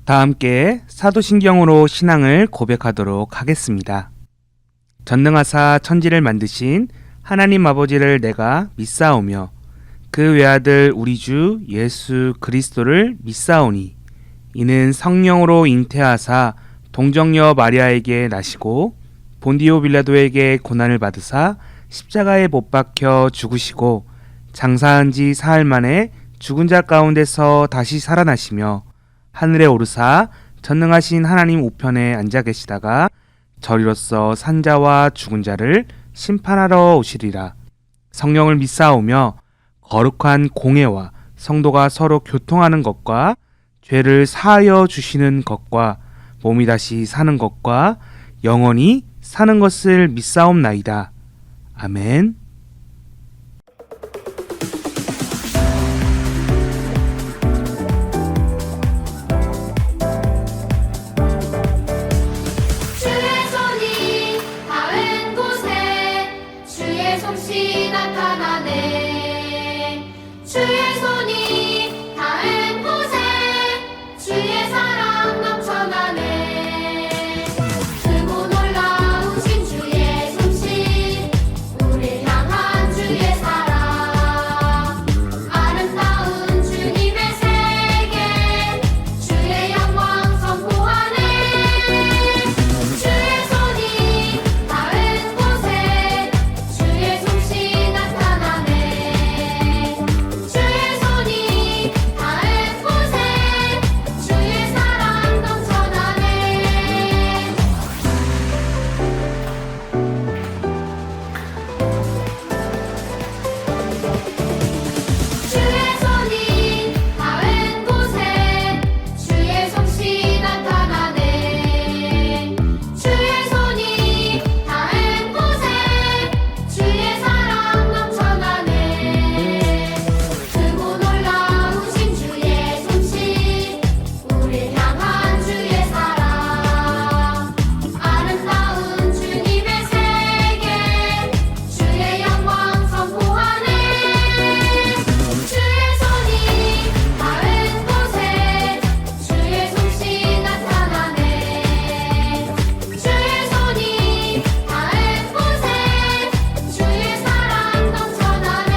다 함께 사도신경으로 신앙을 고백하도록 하겠습니다. 전능하사 천지를 만드신 하나님 아버지를 내가 믿사오며 그 외아들 우리 주 예수 그리스도를 믿사오니 이는 성령으로 잉태하사 동정녀 마리아에게 나시고 본디오 빌라도에게 고난을 받으사 십자가에 못 박혀 죽으시고 장사한 지 사흘 만에 죽은 자 가운데서 다시 살아나시며 하늘에 오르사 전능하신 하나님 우편에 앉아 계시다가 저리로서 산자와 죽은 자를 심판하러 오시리라. 성령을 믿사오며 거룩한 공회와 성도가 서로 교통하는 것과 죄를 사하여 주시는 것과 몸이 다시 사는 것과 영원히 사는 것을 믿사옵나이다. 아멘. 주의 손이 닿은 곳에 주의 솜씨 나타나네. 주의 손이 닿은 곳에 주의 사랑 넘쳐나네. 크고 놀라우신 주의 솜씨, 우릴 향한 주의 사랑, 아름다운 주님의 세계, 주의 영광 선포하네. 주의 손이 닿은 곳에 주의 솜씨 나타나네. 주의 손이 닿은 곳에 주의 사랑 넘쳐나네. 주의 손이 닿은 곳에 주의 솜씨 나타나네. 주의 손이 닿은 곳에 주의 사랑 넘쳐나네. 크고 놀라우신 주의 솜씨, 우릴 향한 주의 사랑, 아름다운 주님의 세계, 주의 영광 선포하네. 주의 손이 닿은 곳에 주의 솜씨 나타나네. 주의 손이 닿은 곳에 주의 사랑 넘쳐나네.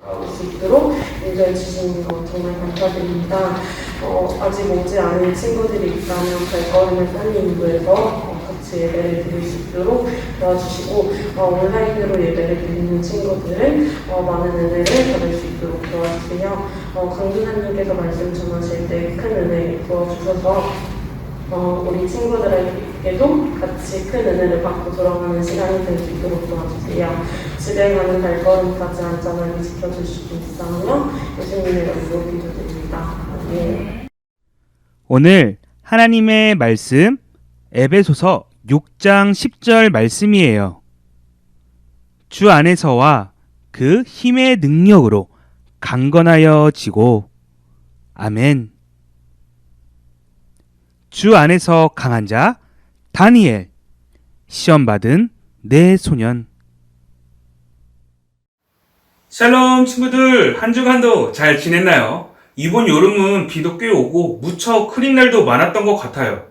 나올 수 있도록 인도해 주신 것 정말 감사드립니다. 아직 오지 않은 친구들이 있다면 발걸음을 빨리 인도해서 같이 예배를 드릴 수 있도록 도와주시고, 온라인으로 예배를 드리는 친구들은 많은 은혜를 받을 수 있도록 도와주세요. 강준하님께서 말씀 전하실 때 큰 은혜 부어주셔서 우리 친구들에게도 같이 큰 은혜를 받고 돌아가는 시간이 될 수 있도록 도와주세요. 집에 가는 발걸음까지 안전하게 지켜주실 수 있사오며 예수님의 이름으로 기도드립니다. 아멘. 오늘 하나님의 말씀 에베소서 6장 10절 말씀이에요. 주 안에서와 그 힘의 능력으로 강건하여 지고. 아멘. 주 안에서 강한 자 다니엘, 시험받은 내 소년. 샬롬 친구들, 한 주간도 잘 지냈나요? 이번 여름은 비도 꽤 오고 무척 흐린 날도 많았던 것 같아요.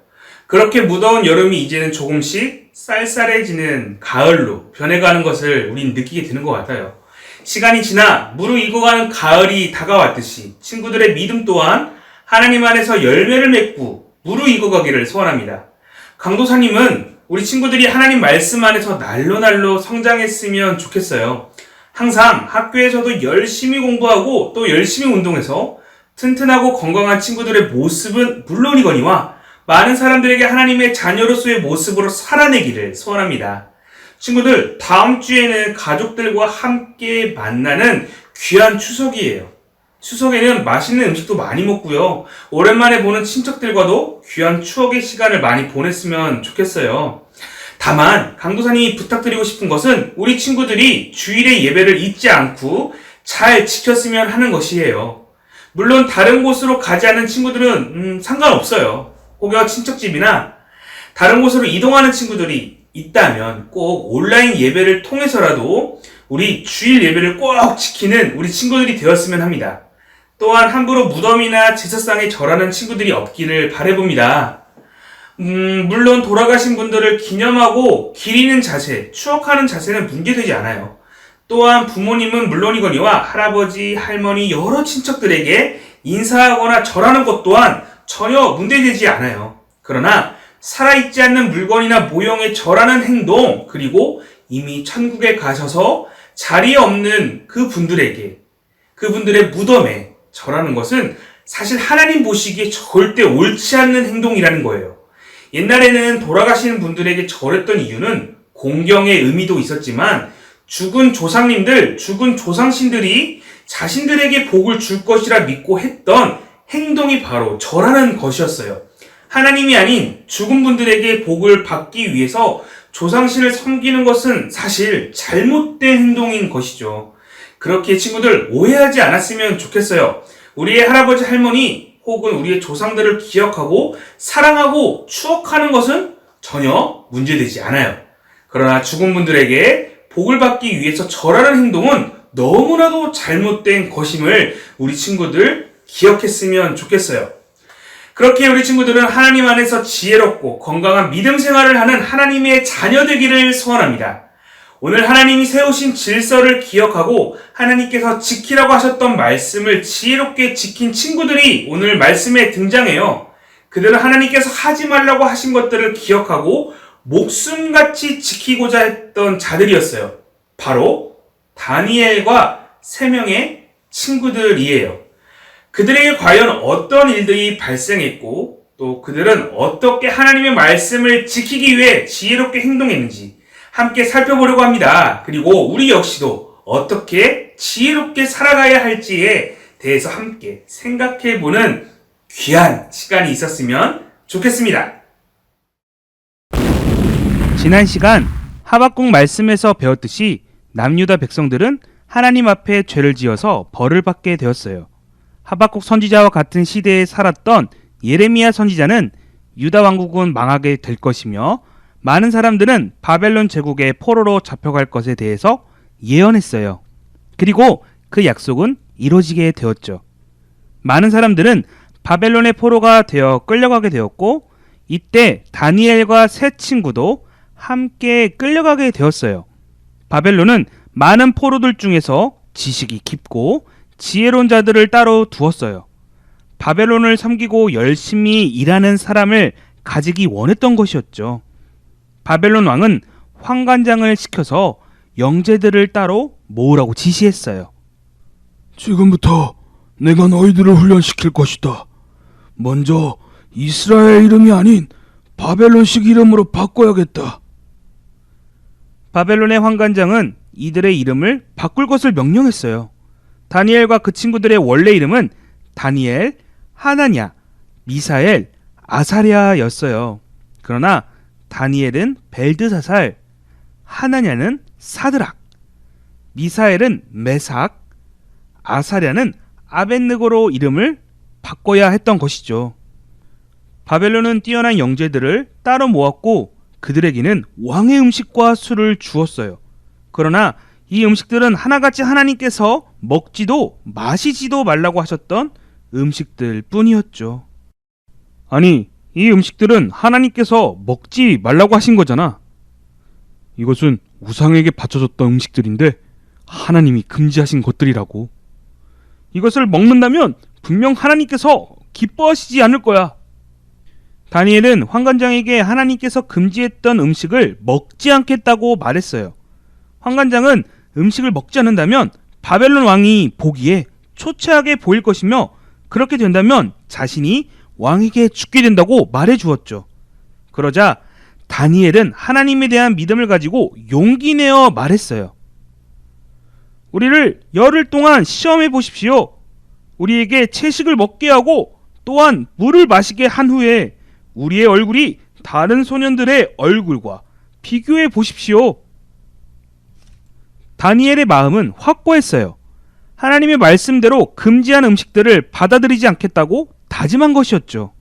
그렇게 무더운 여름이 이제는 조금씩 쌀쌀해지는 가을로 변해가는 것을 우린 느끼게 되는 것 같아요. 시간이 지나 무르익어가는 가을이 다가왔듯이 친구들의 믿음 또한 하나님 안에서 열매를 맺고 무르익어가기를 소원합니다. 강도사님은 우리 친구들이 하나님 말씀 안에서 날로 성장했으면 좋겠어요. 항상 학교에서도 열심히 공부하고 또 열심히 운동해서 튼튼하고 건강한 친구들의 모습은 물론이거니와 많은 사람들에게 하나님의 자녀로서의 모습으로 살아내기를 소원합니다. 친구들, 다음 주에는 가족들과 함께 만나는 귀한 추석이에요. 추석에는 맛있는 음식도 많이 먹고요. 오랜만에 보는 친척들과도 귀한 추억의 시간을 많이 보냈으면 좋겠어요. 다만 강도사님이 부탁드리고 싶은 것은 우리 친구들이 주일의 예배를 잊지 않고 잘 지켰으면 하는 것이에요. 물론 다른 곳으로 가지 않는 친구들은 상관없어요. 혹여 친척집이나 다른 곳으로 이동하는 친구들이 있다면 꼭 온라인 예배를 통해서라도 우리 주일 예배를 꼭 지키는 우리 친구들이 되었으면 합니다. 또한 함부로 무덤이나 제사상에 절하는 친구들이 없기를 바라봅니다. 물론 돌아가신 분들을 기념하고 기리는 자세, 추억하는 자세는 문제되지 않아요. 또한 부모님은 물론이거니와 할아버지, 할머니, 여러 친척들에게 인사하거나 절하는 것 또한 전혀 문제되지 않아요. 그러나 살아있지 않는 물건이나 모형에 절하는 행동, 그리고 이미 천국에 가셔서 자리에 없는 그 분들에게, 그분들의 무덤에 절하는 것은 사실 하나님 보시기에 절대 옳지 않는 행동이라는 거예요. 옛날에는 돌아가시는 분들에게 절했던 이유는 공경의 의미도 있었지만 죽은 조상님들, 죽은 조상신들이 자신들에게 복을 줄 것이라 믿고 했던 행동이 바로 절하는 것이었어요. 하나님이 아닌 죽은 분들에게 복을 받기 위해서 조상신을 섬기는 것은 사실 잘못된 행동인 것이죠. 그렇게 친구들 오해하지 않았으면 좋겠어요. 우리의 할아버지, 할머니 혹은 우리의 조상들을 기억하고 사랑하고 추억하는 것은 전혀 문제되지 않아요. 그러나 죽은 분들에게 복을 받기 위해서 절하는 행동은 너무나도 잘못된 것임을 우리 친구들 기억했으면 좋겠어요. 그렇게 우리 친구들은 하나님 안에서 지혜롭고 건강한 믿음 생활을 하는 하나님의 자녀 되기를 소원합니다. 오늘 하나님이 세우신 질서를 기억하고 하나님께서 지키라고 하셨던 말씀을 지혜롭게 지킨 친구들이 오늘 말씀에 등장해요. 그들은 하나님께서 하지 말라고 하신 것들을 기억하고 목숨같이 지키고자 했던 자들이었어요. 바로 다니엘과 3명의 친구들이에요. 그들에게 과연 어떤 일들이 발생했고 또 그들은 어떻게 하나님의 말씀을 지키기 위해 지혜롭게 행동했는지 함께 살펴보려고 합니다. 그리고 우리 역시도 어떻게 지혜롭게 살아가야 할지에 대해서 함께 생각해보는 귀한 시간이 있었으면 좋겠습니다. 지난 시간 하박국 말씀에서 배웠듯이 남유다 백성들은 하나님 앞에 죄를 지어서 벌을 받게 되었어요. 하박국 선지자와 같은 시대에 살았던 예레미야 선지자는 유다 왕국은 망하게 될 것이며 많은 사람들은 바벨론 제국의 포로로 잡혀갈 것에 대해서 예언했어요. 그리고 그 약속은 이루어지게 되었죠. 많은 사람들은 바벨론의 포로가 되어 끌려가게 되었고 이때 다니엘과 세 친구도 함께 끌려가게 되었어요. 바벨론은 많은 포로들 중에서 지식이 깊고 지혜로운 자들을 따로 두었어요. 바벨론을 섬기고 열심히 일하는 사람을 가지기 원했던 것이었죠. 바벨론 왕은 환관장을 시켜서 영재들을 따로 모으라고 지시했어요. 지금부터 내가 너희들을 훈련시킬 것이다. 먼저 이스라엘 이름이 아닌 바벨론식 이름으로 바꿔야겠다. 바벨론의 환관장은 이들의 이름을 바꿀 것을 명령했어요. 다니엘과 그 친구들의 원래 이름은 다니엘, 하나냐, 미사엘, 아사랴였어요. 그러나 다니엘은 벨드사살, 하나냐는 사드락, 미사엘은 메삭, 아사랴는 아벳느고로 이름을 바꿔야 했던 것이죠. 바벨론은 뛰어난 영재들을 따로 모았고 그들에게는 왕의 음식과 술을 주었어요. 그러나 이 음식들은 하나같이 하나님께서 먹지도 마시지도 말라고 하셨던 음식들 뿐이었죠. 아니, 이 음식들은 하나님께서 먹지 말라고 하신 거잖아. 이것은 우상에게 바쳐졌던 음식들인데 하나님이 금지하신 것들이라고. 이것을 먹는다면 분명 하나님께서 기뻐하시지 않을 거야. 다니엘은 환관장에게 하나님께서 금지했던 음식을 먹지 않겠다고 말했어요. 환관장은 음식을 먹지 않는다면 바벨론 왕이 보기에 초췌하게 보일 것이며 그렇게 된다면 자신이 왕에게 죽게 된다고 말해 주었죠. 그러자 다니엘은 하나님에 대한 믿음을 가지고 용기 내어 말했어요. 우리를 열흘 동안 시험해 보십시오. 우리에게 채식을 먹게 하고 또한 물을 마시게 한 후에 우리의 얼굴이 다른 소년들의 얼굴과 비교해 보십시오. 다니엘의 마음은 확고했어요. 하나님의 말씀대로 금지한 음식들을 받아들이지 않겠다고 다짐한 것이었죠.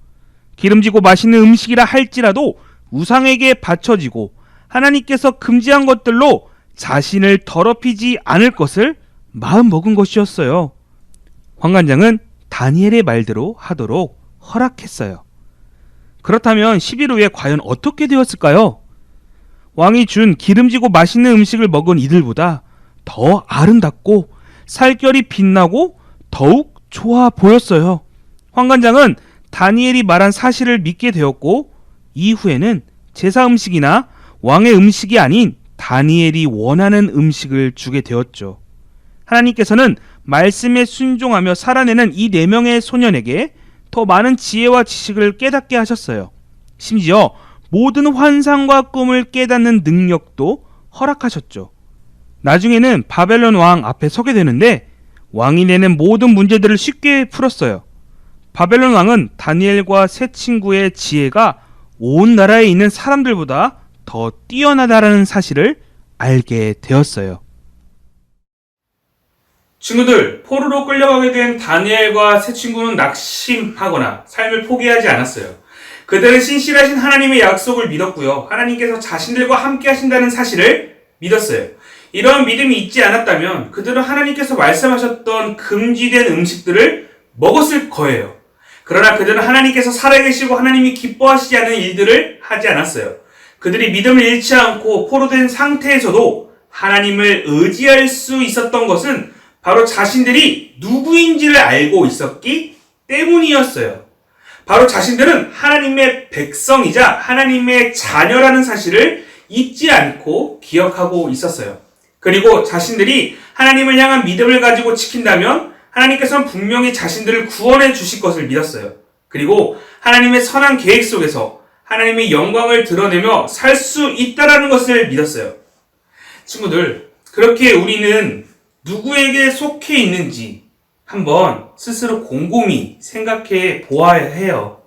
기름지고 맛있는 음식이라 할지라도 우상에게 바쳐지고 하나님께서 금지한 것들로 자신을 더럽히지 않을 것을 마음먹은 것이었어요. 환관장은 다니엘의 말대로 하도록 허락했어요. 그렇다면 10일 후에 과연 어떻게 되었을까요? 왕이 준 기름지고 맛있는 음식을 먹은 이들보다 더 아름답고 살결이 빛나고 더욱 좋아 보였어요. 환관장은 다니엘이 말한 사실을 믿게 되었고 이후에는 제사 음식이나 왕의 음식이 아닌 다니엘이 원하는 음식을 주게 되었죠. 하나님께서는 말씀에 순종하며 살아내는 이 4명의 소년에게 더 많은 지혜와 지식을 깨닫게 하셨어요. 심지어 모든 환상과 꿈을 깨닫는 능력도 허락하셨죠. 나중에는 바벨론 왕 앞에 서게 되는데 왕이 내는 모든 문제들을 쉽게 풀었어요. 바벨론 왕은 다니엘과 세 친구의 지혜가 온 나라에 있는 사람들보다 더 뛰어나다라는 사실을 알게 되었어요. 친구들, 포로로 끌려가게 된 다니엘과 세 친구는 낙심하거나 삶을 포기하지 않았어요. 그들은 신실하신 하나님의 약속을 믿었고요. 하나님께서 자신들과 함께 하신다는 사실을 믿었어요. 이런 믿음이 있지 않았다면 그들은 하나님께서 말씀하셨던 금지된 음식들을 먹었을 거예요. 그러나 그들은 하나님께서 살아계시고 하나님이 기뻐하시지 않은 일들을 하지 않았어요. 그들이 믿음을 잃지 않고 포로된 상태에서도 하나님을 의지할 수 있었던 것은 바로 자신들이 누구인지를 알고 있었기 때문이었어요. 바로 자신들은 하나님의 백성이자 하나님의 자녀라는 사실을 잊지 않고 기억하고 있었어요. 그리고 자신들이 하나님을 향한 믿음을 가지고 지킨다면 하나님께서는 분명히 자신들을 구원해 주실 것을 믿었어요. 그리고 하나님의 선한 계획 속에서 하나님의 영광을 드러내며 살 수 있다라는 것을 믿었어요. 친구들, 그렇게 우리는 누구에게 속해 있는지 한번 스스로 곰곰이 생각해 보아야 해요.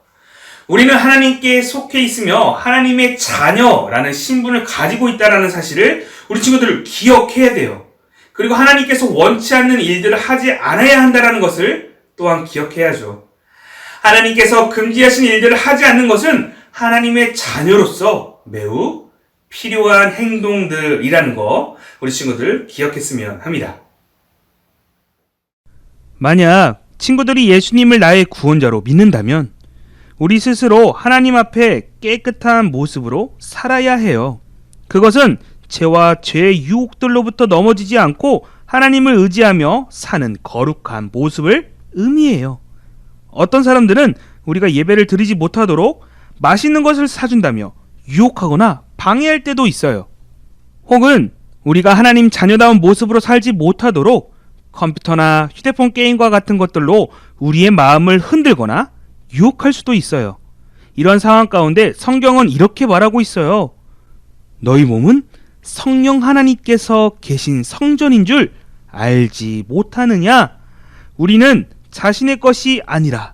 우리는 하나님께 속해 있으며 하나님의 자녀라는 신분을 가지고 있다는 사실을 우리 친구들 기억해야 돼요. 그리고 하나님께서 원치 않는 일들을 하지 않아야 한다는 것을 또한 기억해야죠. 하나님께서 금지하신 일들을 하지 않는 것은 하나님의 자녀로서 매우 필요한 행동들이라는 거 우리 친구들 기억했으면 합니다. 만약 친구들이 예수님을 나의 구원자로 믿는다면 우리 스스로 하나님 앞에 깨끗한 모습으로 살아야 해요. 그것은 죄와 죄의 유혹들로부터 넘어지지 않고 하나님을 의지하며 사는 거룩한 모습을 의미해요. 어떤 사람들은 우리가 예배를 드리지 못하도록 맛있는 것을 사준다며 유혹하거나 방해할 때도 있어요. 혹은 우리가 하나님 자녀다운 모습으로 살지 못하도록 컴퓨터나 휴대폰 게임과 같은 것들로 우리의 마음을 흔들거나 유혹할 수도 있어요. 이런 상황 가운데 성경은 이렇게 말하고 있어요. 너희 몸은 성령 하나님께서 계신 성전인 줄 알지 못하느냐? 우리는 자신의 것이 아니라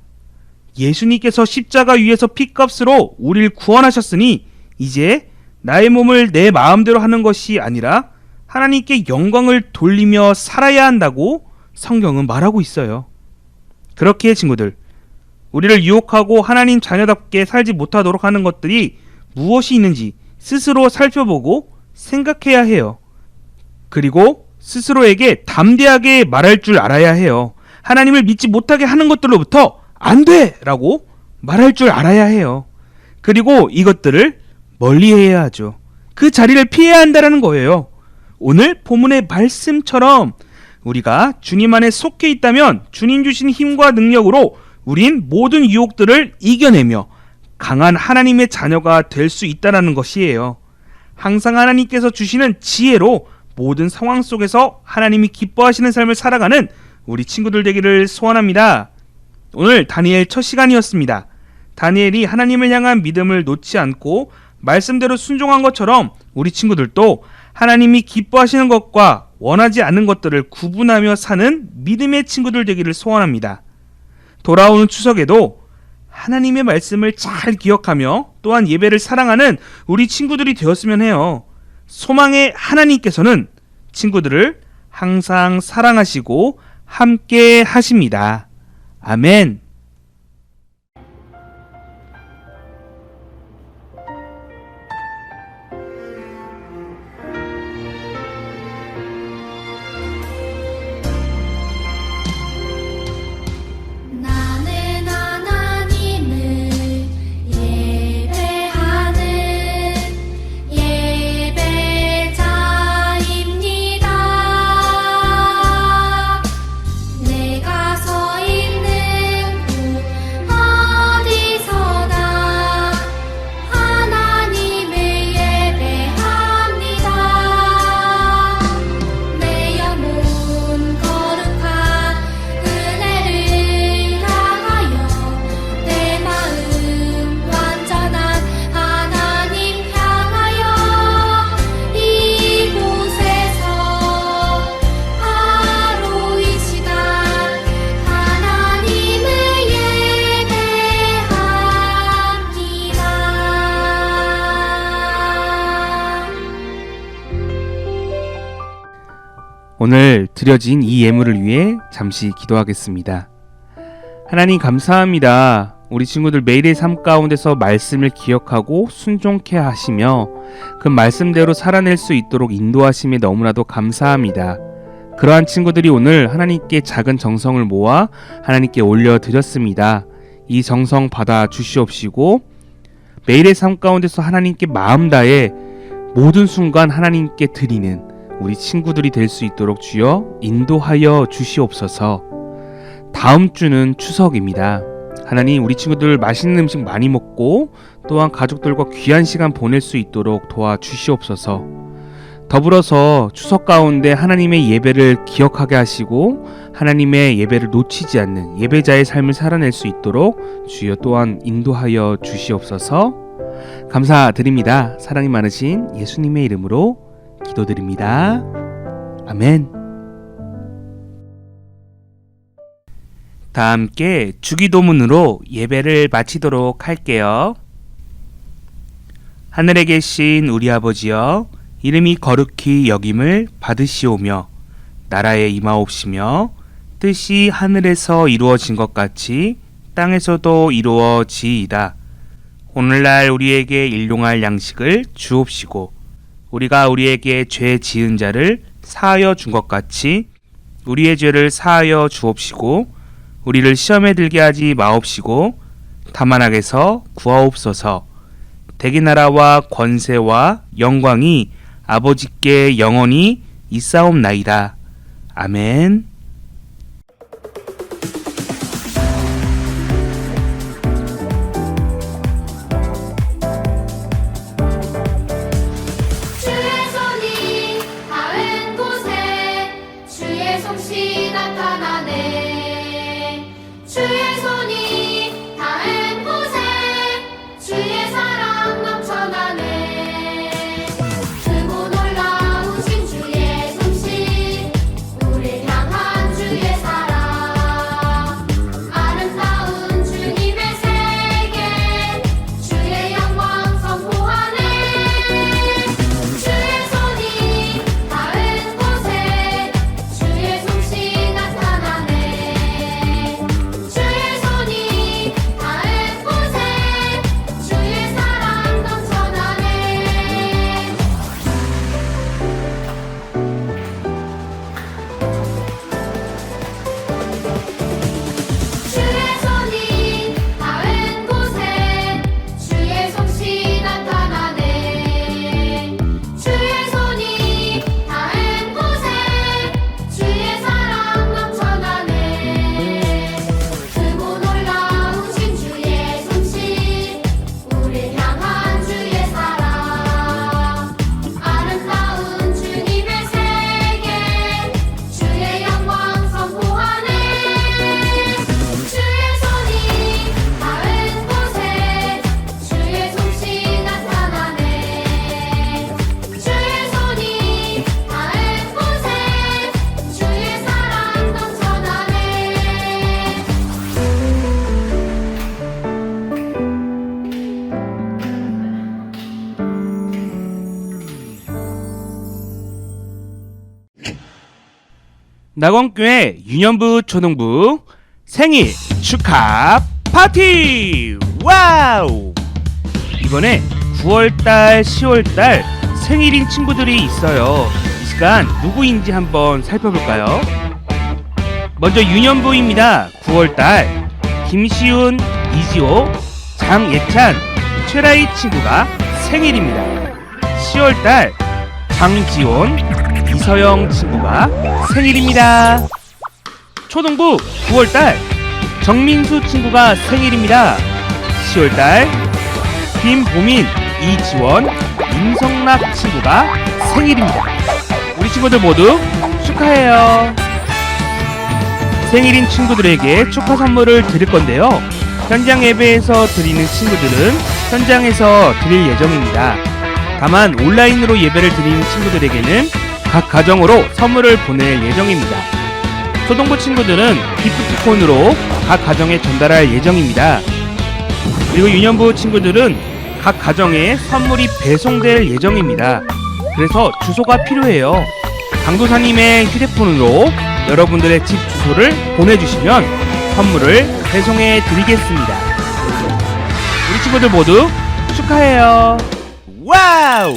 예수님께서 십자가 위에서 피값으로 우리를 구원하셨으니 이제 나의 몸을 내 마음대로 하는 것이 아니라 하나님께 영광을 돌리며 살아야 한다고 성경은 말하고 있어요. 그렇기에 친구들, 우리를 유혹하고 하나님 자녀답게 살지 못하도록 하는 것들이 무엇이 있는지 스스로 살펴보고 생각해야 해요. 그리고 스스로에게 담대하게 말할 줄 알아야 해요. 하나님을 믿지 못하게 하는 것들로부터 안 돼! 라고 말할 줄 알아야 해요. 그리고 이것들을 멀리해야 하죠. 그 자리를 피해야 한다는 거예요. 오늘 본문의 말씀처럼 우리가 주님 안에 속해 있다면 주님 주신 힘과 능력으로 우린 모든 유혹들을 이겨내며 강한 하나님의 자녀가 될 수 있다는 것이에요. 항상 하나님께서 주시는 지혜로 모든 상황 속에서 하나님이 기뻐하시는 삶을 살아가는 우리 친구들 되기를 소원합니다. 오늘 다니엘 첫 시간이었습니다. 다니엘이 하나님을 향한 믿음을 놓지 않고 말씀대로 순종한 것처럼 우리 친구들도 하나님이 기뻐하시는 것과 원하지 않는 것들을 구분하며 사는 믿음의 친구들 되기를 소원합니다. 돌아오는 추석에도 하나님의 말씀을 잘 기억하며 또한 예배를 사랑하는 우리 친구들이 되었으면 해요. 소망의 하나님께서는 친구들을 항상 사랑하시고 함께 하십니다. 아멘. 나는 하나님을 예배하는 예배자입니다. 내가 서 있는 곳 어디서나 하나님을 예배합니다. 내 영혼 거룩한 은혜를 향하여 내 마음 완전한 하나님 향하여 이곳에서 바로 이 시간 하나님을 예배합니다. 오늘 드려진 이 예물을 위해 잠시 기도하겠습니다. 하나님 감사합니다. 우리 친구들 매일의 삶 가운데서 말씀을 기억하고 순종케 하시며 그 말씀대로 살아낼 수 있도록 인도하심에 너무나도 감사합니다. 그러한 친구들이 오늘 하나님께 작은 정성을 모아 하나님께 올려드렸습니다. 이 정성 받아 주시옵시고 매일의 삶 가운데서 하나님께 마음 다해 모든 순간 하나님께 드리는 우리 친구들이 될 수 있도록 주여 인도하여 주시옵소서. 다음 주는 추석입니다. 하나님 우리 친구들 맛있는 음식 많이 먹고 또한 가족들과 귀한 시간 보낼 수 있도록 도와주시옵소서. 더불어서 추석 가운데 하나님의 예배를 기억하게 하시고 하나님의 예배를 놓치지 않는 예배자의 삶을 살아낼 수 있도록 주여 또한 인도하여 주시옵소서. 감사드립니다. 사랑이 많으신 예수님의 이름으로 기도드립니다. 아멘. 다 함께 주기도문으로 예배를 마치도록 할게요. 하늘에 계신 우리 아버지여, 이름이 거룩히 여김을 받으시오며 나라에 임하옵시며 뜻이 하늘에서 이루어진 것 같이 땅에서도 이루어지이다. 오늘날 우리에게 일용할 양식을 주옵시고 우리가 우리에게 죄 지은 자를 사하여 준 것 같이 우리의 죄를 사하여 주옵시고 우리를 시험에 들게 하지 마옵시고 다만 악에서 구하옵소서. 대개 나라와 권세와 영광이 아버지께 영원히 있사옵나이다. 아멘. 주의 손이 닿은 곳에 주의 솜씨 나타나네. 주의 손이 닿은 곳에 주의 사랑 넘쳐나네. 크고 놀라우신 주의 솜씨 우릴 향하여 낙원교회 유년부 초등부 생일 축하 파티! 와우! 이번에 9월달, 10월달 생일인 친구들이 있어요. 이 시간 누구인지 한번 살펴볼까요? 먼저 유년부입니다. 9월달 김시훈, 이지호, 장예찬, 최라희 친구가 생일입니다. 10월달 장지원, 이서영 친구가 생일입니다. 초등부 9월달 정민수 친구가 생일입니다. 10월달 김보민, 이지원, 임성락 친구가 생일입니다. 우리 친구들 모두 축하해요. 생일인 친구들에게 축하 선물을 드릴 건데요. 현장 예배에서 드리는 친구들은 현장에서 드릴 예정입니다. 다만 온라인으로 예배를 드리는 친구들에게는 각 가정으로 선물을 보낼 예정입니다. 초등부 친구들은 기프트콘으로 각 가정에 전달할 예정입니다. 그리고 유년부 친구들은 각 가정에 선물이 배송될 예정입니다. 그래서 주소가 필요해요. 강도사님의 휴대폰으로 여러분들의 집 주소를 보내주시면 선물을 배송해 드리겠습니다. 우리 친구들 모두 축하해요. 와우!